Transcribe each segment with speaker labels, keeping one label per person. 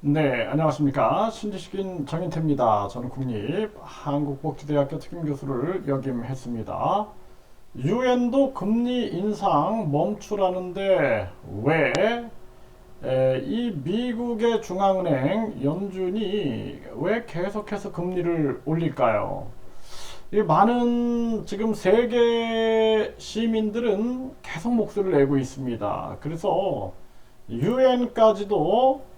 Speaker 1: 네, 안녕하십니까. 신지식인 정인태입니다. 저는 국립한국복지대학교 특임교수를 역임했습니다. 유엔도 금리 인상 멈추라는데 왜 이 미국의 중앙은행 연준이 왜 계속해서 금리를 올릴까요? 이 많은 지금 세계 시민들은 계속 목소리를 내고 있습니다. 그래서 유엔까지도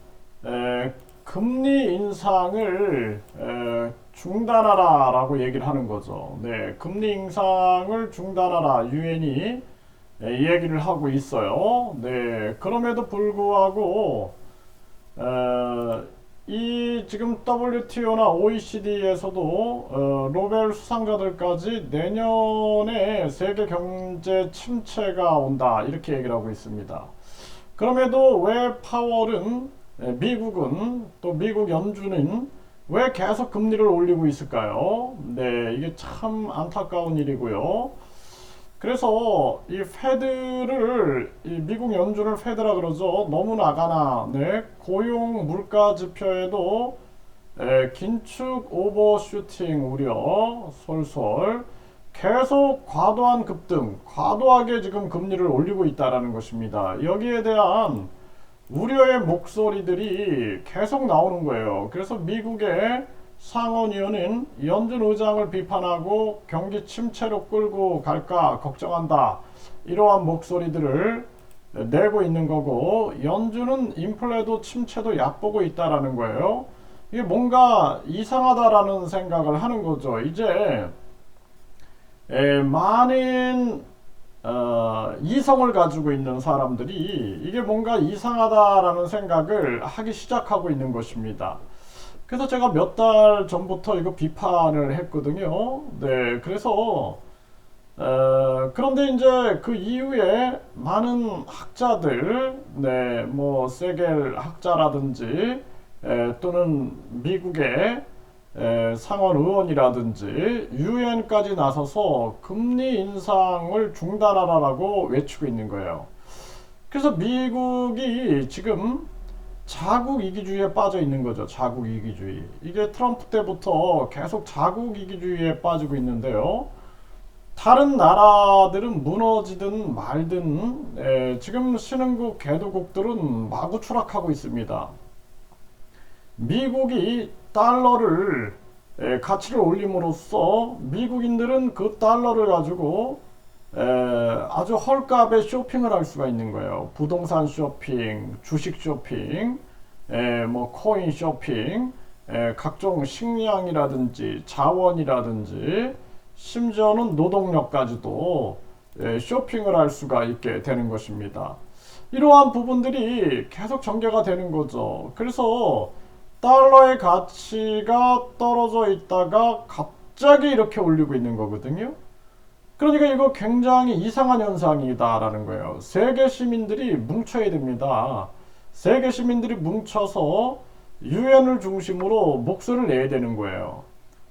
Speaker 1: 금리 인상을 중단하라 라고 얘기를 하는 거죠. 네, 금리 인상을 중단하라 유엔이 얘기를 하고 있어요. 네, 그럼에도 불구하고 이 지금 WTO나 OECD에서도 노벨 수상자들까지 내년에 세계 경제 침체가 온다 이렇게 얘기를 하고 있습니다. 그럼에도 왜 파월은 미국은 또 미국 연준은 왜 계속 금리를 올리고 있을까요? 네, 이게 참 안타까운 일이고요. 그래서 이 페드를 이 미국 연준을 페드라 그러죠. 너무 나가나 네, 고용 물가 지표에도 긴축 오버슈팅 우려 솔솔 계속 과도한 급등, 과도하게 지금 금리를 올리고 있다라는 것입니다. 여기에 대한 우려의 목소리들이 계속 나오는 거예요. 그래서 미국의 상원의원은 연준 의장을 비판하고 경기 침체로 끌고 갈까 걱정한다. 이러한 목소리들을 내고 있는 거고, 연준은 인플레도 침체도 얕보고 있다라는 거예요. 이게 뭔가 이상하다라는 생각을 하는 거죠. 이제 많은 이성을 가지고 있는 사람들이 이게 뭔가 이상하다라는 생각을 하기 시작하고 있는 것입니다. 그래서 제가 몇 달 전부터 이거 비판을 했거든요. 네, 그래서 그런데 이제 그 이후에 많은 학자들, 네, 뭐 세겔 학자라든지 또는 미국의 상원 의원이라든지 유엔까지 나서서 금리 인상을 중단하라고 외치고 있는 거예요. 그래서 미국이 지금 자국 이기주의에 빠져 있는 거죠. 자국 이기주의. 이게 트럼프 때부터 계속 자국 이기주의에 빠지고 있는데요. 다른 나라들은 무너지든 말든 지금 신흥국 개도국들은 마구 추락하고 있습니다. 미국이 달러를 가치를 올림으로써 미국인들은 그 달러를 가지고 아주 헐값에 쇼핑을 할 수가 있는 거예요. 부동산 쇼핑, 주식 쇼핑, 뭐 코인 쇼핑, 각종 식량이라든지 자원이라든지 심지어는 노동력까지도 쇼핑을 할 수가 있게 되는 것입니다. 이러한 부분들이 계속 전개가 되는 거죠. 그래서 달러의 가치가 떨어져 있다가 갑자기 이렇게 올리고 있는 거거든요. 그러니까 이거 굉장히 이상한 현상이다라는 거예요. 세계 시민들이 뭉쳐야 됩니다. 세계 시민들이 뭉쳐서 유엔을 중심으로 목소리를 내야 되는 거예요.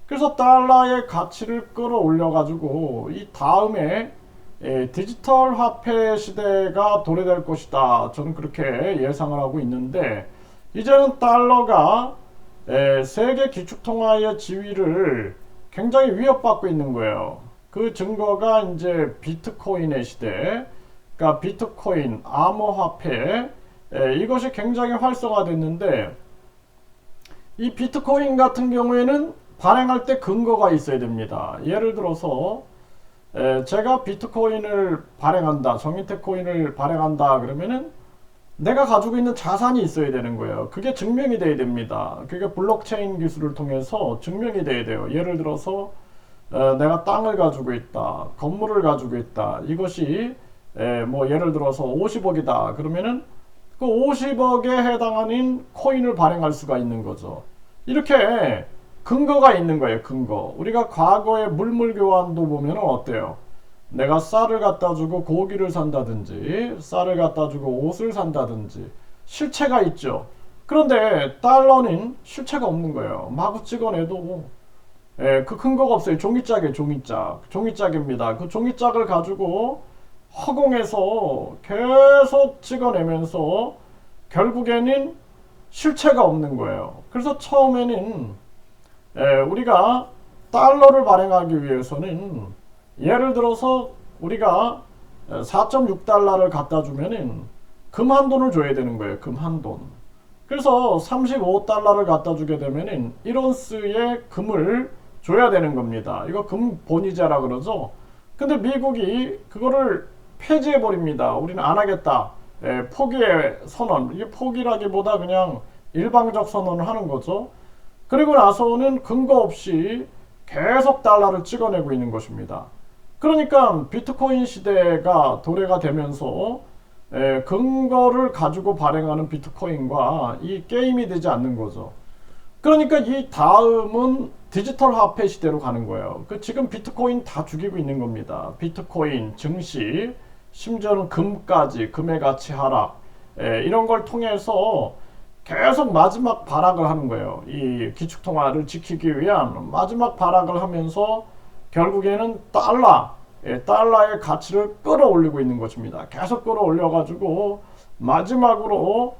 Speaker 1: 그래서 달러의 가치를 끌어올려 가지고 이 다음에 디지털 화폐 시대가 도래될 것이다. 저는 그렇게 예상을 하고 있는데, 이제는 달러가 세계 기축통화의 지위를 굉장히 위협받고 있는 거예요. 그 증거가 이제 비트코인의 시대, 그러니까 비트코인, 암호화폐, 이것이 굉장히 활성화됐는데, 이 비트코인 같은 경우에는 발행할 때 근거가 있어야 됩니다. 예를 들어서 제가 비트코인을 발행한다, 정인태 코인을 발행한다 그러면은 내가 가지고 있는 자산이 있어야 되는 거예요. 그게 증명이 돼야 됩니다. 그게 블록체인 기술을 통해서 증명이 돼야 돼요. 예를 들어서 내가 땅을 가지고 있다, 건물을 가지고 있다. 이것이 뭐 예를 들어서 50억이다. 그러면은 그 50억에 해당하는 코인을 발행할 수가 있는 거죠. 이렇게 근거가 있는 거예요. 근거. 우리가 과거의 물물 교환도 보면 어때요? 내가 쌀을 갖다 주고 고기를 산다든지, 쌀을 갖다 주고 옷을 산다든지 실체가 있죠. 그런데 달러는 실체가 없는 거예요. 마구 찍어내도 그 근거가 없어요. 종이짝이에요. 종이짝. 종이짝입니다. 그 종이짝을 가지고 허공에서 계속 찍어내면서 결국에는 실체가 없는 거예요. 그래서 처음에는 우리가 달러를 발행하기 위해서는 예를 들어서 우리가 4.6달러를 갖다 주면은 금 한 돈을 줘야 되는 거예요. 금 한 돈. 그래서 35달러를 갖다 주게 되면은 1온스의 금을 줘야 되는 겁니다. 이거 금 본위제라 그러죠. 근데 미국이 그거를 폐지해 버립니다. 우리는 안 하겠다. 포기의 선언. 이게 포기라기보다 그냥 일방적 선언을 하는 거죠. 그리고 나서는 근거 없이 계속 달러를 찍어내고 있는 것입니다. 그러니까 비트코인 시대가 도래가 되면서 근거를 가지고 발행하는 비트코인과 이 게임이 되지 않는 거죠. 그러니까 이 다음은 디지털 화폐 시대로 가는 거예요. 지금 비트코인 다 죽이고 있는 겁니다. 비트코인, 증시, 심지어는 금까지, 금의 가치 하락, 이런 걸 통해서 계속 마지막 발악을 하는 거예요. 이 기축통화를 지키기 위한 마지막 발악을 하면서 결국에는 달러의 가치를 끌어올리고 있는 것입니다. 계속 끌어올려가지고 마지막으로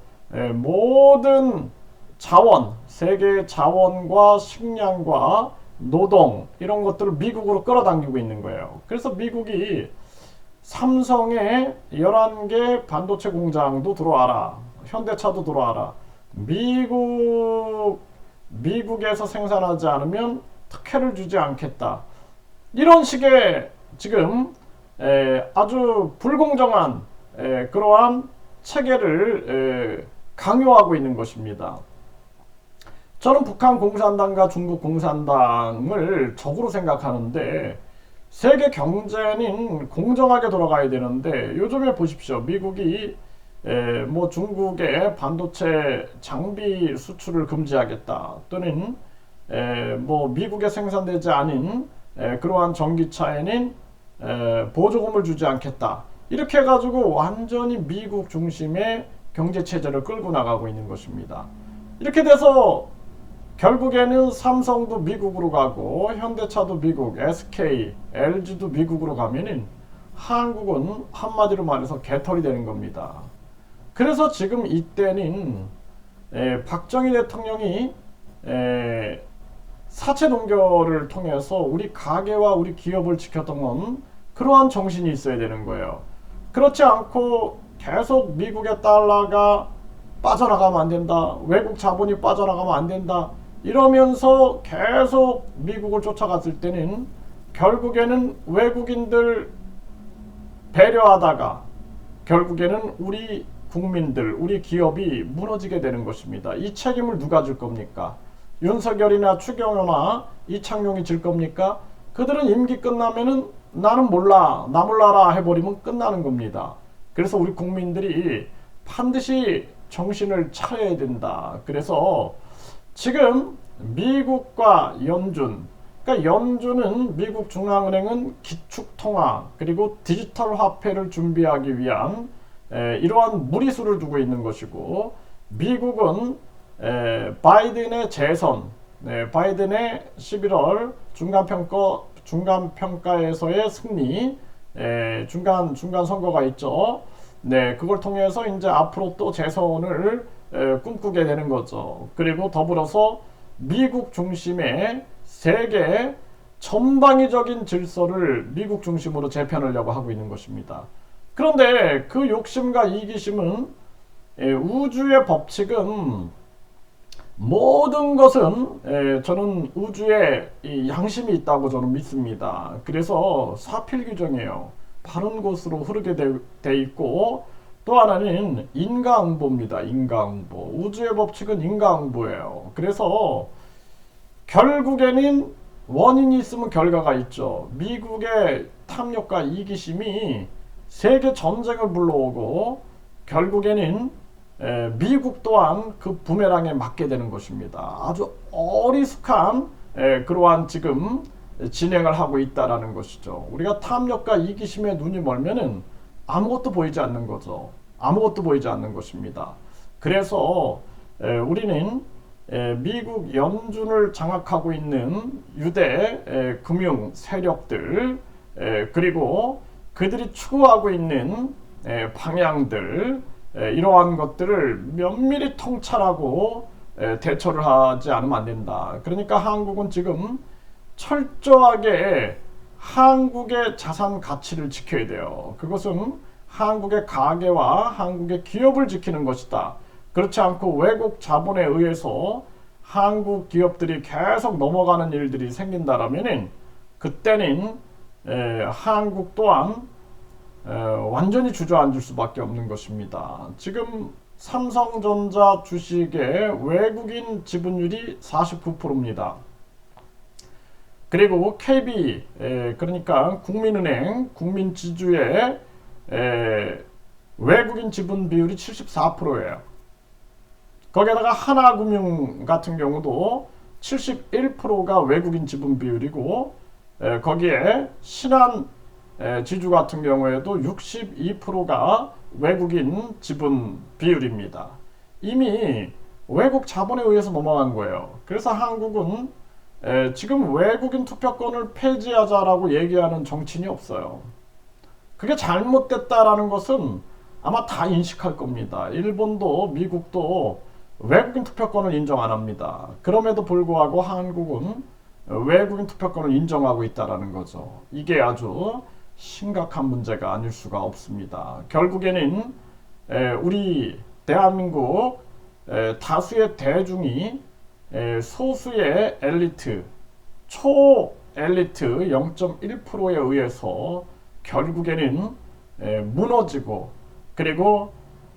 Speaker 1: 모든 자원, 세계의 자원과 식량과 노동 이런 것들을 미국으로 끌어당기고 있는 거예요. 그래서 미국이 삼성의 11개 반도체 공장도 들어와라. 현대차도 들어와라. 미국에서 생산하지 않으면 특혜를 주지 않겠다. 이런 식의 지금 아주 불공정한 그러한 체계를 강요하고 있는 것입니다. 저는 북한 공산당과 중국 공산당을 적으로 생각하는데 세계 경제는 공정하게 돌아가야 되는데 요즘에 보십시오. 미국이 뭐 중국의 반도체 장비 수출을 금지하겠다 또는 뭐 미국에 생산되지 않은 그러한 전기차에는 보조금을 주지 않겠다 이렇게 해가지고 완전히 미국 중심의 경제 체제를 끌고 나가고 있는 것입니다. 이렇게 돼서 결국에는 삼성도 미국으로 가고 현대차도 미국, SK, LG도 미국으로 가면은 한국은 한마디로 말해서 개털이 되는 겁니다. 그래서 지금 이때는 박정희 대통령이 사채 동결을 통해서 우리 가게와 우리 기업을 지켰던 건 그러한 정신이 있어야 되는 거예요. 그렇지 않고 계속 미국의 달러가 빠져나가면 안 된다. 외국 자본이 빠져나가면 안 된다. 이러면서 계속 미국을 쫓아갔을 때는 결국에는 외국인들 배려하다가 결국에는 우리 국민들, 우리 기업이 무너지게 되는 것입니다. 이 책임을 누가 질 겁니까? 윤석열이나 추경호나 이창용이 질 겁니까? 그들은 임기 끝나면은 나는 몰라, 나 몰라라 해버리면 끝나는 겁니다. 그래서 우리 국민들이 반드시 정신을 차려야 된다. 그래서 지금 미국과 연준, 그러니까 연준은 미국 중앙은행은 기축통화 그리고 디지털 화폐를 준비하기 위한 이러한 무리수를 두고 있는 것이고 미국은 바이든의 재선, 바이든의 11월 중간평가에서의 승리, 중간 선거가 있죠. 네, 그걸 통해서 이제 앞으로 또 재선을 꿈꾸게 되는 거죠. 그리고 더불어서 미국 중심의 세계 전방위적인 질서를 미국 중심으로 재편하려고 하고 있는 것입니다. 그런데 그 욕심과 이기심은 우주의 법칙은 모든 것은 저는 우주에 양심이 있다고 저는 믿습니다. 그래서 사필규정이에요. 바른 곳으로 흐르게 돼 있고 또 하나는 인과응보입니다. 인과응보. 우주의 법칙은 인과응보예요. 그래서 결국에는 원인이 있으면 결과가 있죠. 미국의 탐욕과 이기심이 세계 전쟁을 불러오고 결국에는 미국 또한 그 부메랑에 맞게 되는 것입니다. 아주 어리숙한 그러한 지금 진행을 하고 있다라는 것이죠. 우리가 탐욕과 이기심에 눈이 멀면은 아무것도 보이지 않는 거죠. 아무것도 보이지 않는 것입니다. 그래서 우리는 미국 연준을 장악하고 있는 유대 금융 세력들 그리고 그들이 추구하고 있는 방향들 이러한 것들을 면밀히 통찰하고 대처를 하지 않으면 안 된다. 그러니까 한국은 지금 철저하게 한국의 자산 가치를 지켜야 돼요. 그것은 한국의 가계와 한국의 기업을 지키는 것이다. 그렇지 않고 외국 자본에 의해서 한국 기업들이 계속 넘어가는 일들이 생긴다라면은 그때는 한국 또한 완전히 주저앉을 수밖에 없는 것입니다. 지금 삼성전자 주식의 외국인 지분율이 49%입니다. 그리고 KB, 그러니까 국민은행, 국민지주의 외국인 지분 비율이 74%예요. 거기에다가 하나금융 같은 경우도 71%가 외국인 지분 비율이고, 거기에 신한 지주 같은 경우에도 62%가 외국인 지분 비율입니다. 이미 외국 자본에 의해서 넘어간 거예요. 그래서 한국은 지금 외국인 투표권을 폐지하자라고 얘기하는 정치인이 없어요. 그게 잘못됐다라는 것은 아마 다 인식할 겁니다. 일본도 미국도 외국인 투표권을 인정 안 합니다. 그럼에도 불구하고 한국은 외국인 투표권을 인정하고 있다는 거죠. 이게 아주 심각한 문제가 아닐 수가 없습니다. 결국에는 우리 대한민국 다수의 대중이 소수의 엘리트, 초엘리트 0.1%에 의해서 결국에는 무너지고, 그리고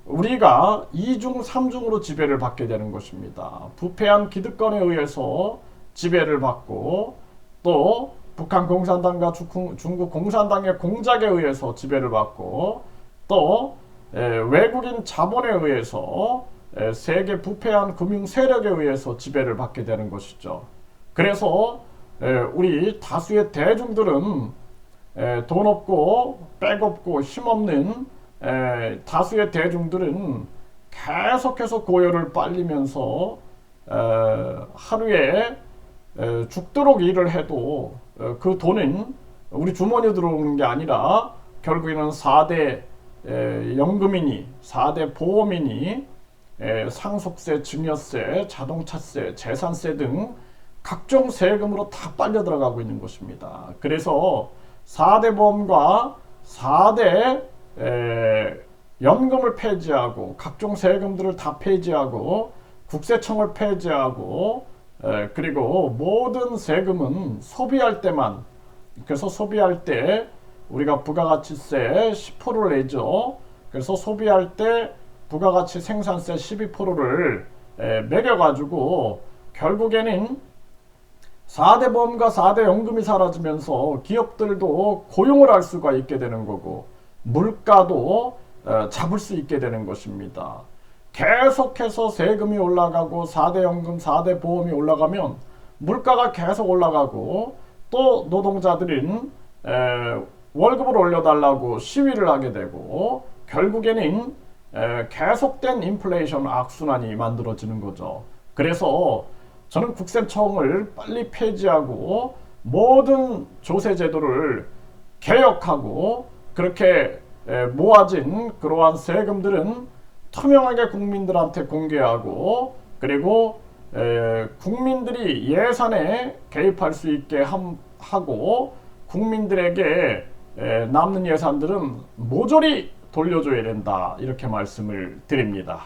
Speaker 1: 우리가 2중, 3중으로 지배를 받게 되는 것입니다. 부패한 기득권에 의해서 지배를 받고, 또 북한 공산당과 중국 공산당의 공작에 의해서 지배를 받고, 또 외국인 자본에 의해서 세계 부패한 금융 세력에 의해서 지배를 받게 되는 것이죠. 그래서 우리 다수의 대중들은 돈 없고 백 없고 힘없는 다수의 대중들은 계속해서 고열을 빨리면서 하루에 죽도록 일을 해도 그 돈은 우리 주머니에 들어오는 게 아니라 결국에는 4대 연금이니 4대 보험이니 상속세, 증여세, 자동차세, 재산세 등 각종 세금으로 다 빨려 들어가고 있는 것입니다. 그래서 4대 보험과 4대 연금을 폐지하고 각종 세금들을 다 폐지하고 국세청을 폐지하고 그리고 모든 세금은 소비할 때만, 그래서 소비할 때 우리가 부가가치세 10%를 내죠. 그래서 소비할 때 부가가치 생산세 12%를 매겨가지고 결국에는 4대 보험과 4대 연금이 사라지면서 기업들도 고용을 할 수가 있게 되는 거고, 물가도 잡을 수 있게 되는 것입니다. 계속해서 세금이 올라가고 4대 연금, 4대 보험이 올라가면 물가가 계속 올라가고, 또 노동자들은 월급을 올려달라고 시위를 하게 되고, 결국에는 계속된 인플레이션 악순환이 만들어지는 거죠. 그래서 저는 국세청을 빨리 폐지하고 모든 조세제도를 개혁하고, 그렇게 모아진 그러한 세금들은 투명하게 국민들한테 공개하고, 그리고 국민들이 예산에 개입할 수 있게 하고, 국민들에게 남는 예산들은 모조리 돌려줘야 된다, 이렇게 말씀을 드립니다.